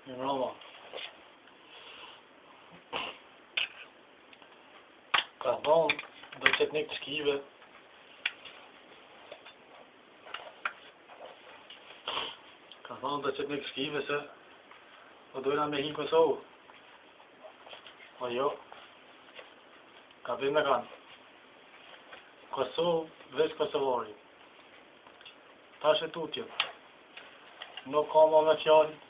Në Roma. Ka thonë do të qëtë një të shkive. Ka thonë do të qëtë një të shkive se do dojna me hinë Kosovë. O jo. Ka vim me kanë. Kosovë, veç Kosovari. Ta shë tutje. Nuk ka ma me fjallë.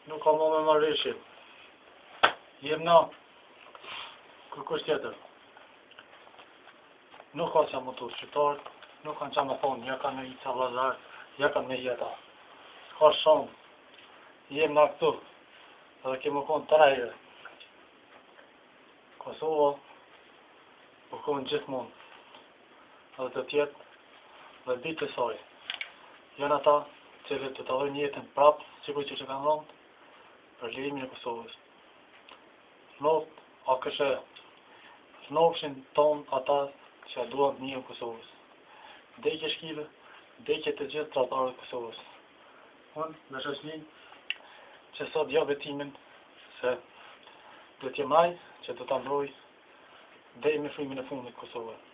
Nuk ka ma me marrëshje. Jem na. Kërkush tjetër. Nuk ka që më të shqiptarët. Nuk kanë që më thonë. Ja kanë me i ca vazar. Ja kanë me jeta. Ka shumë. Jem na këtu. Edhe kemë konë të rejre. Kosova. Po konë gjithmonë. Edhe të tjetë. Dhe ditë të saj. Janë ata cilët të të dhojnë jetën prapë, sikur që kanë dhënë, për lirimin e Kosovës. A këshe rnofshin ton ata që duan të mirën Kosovës. Vdekje shkive, vdekje të gjithë tratarët Kosovës. Unë me shoqnin që sot ja betimin se do t'jem ai që do ta mbroj deri në frimin e fundit Kosovën.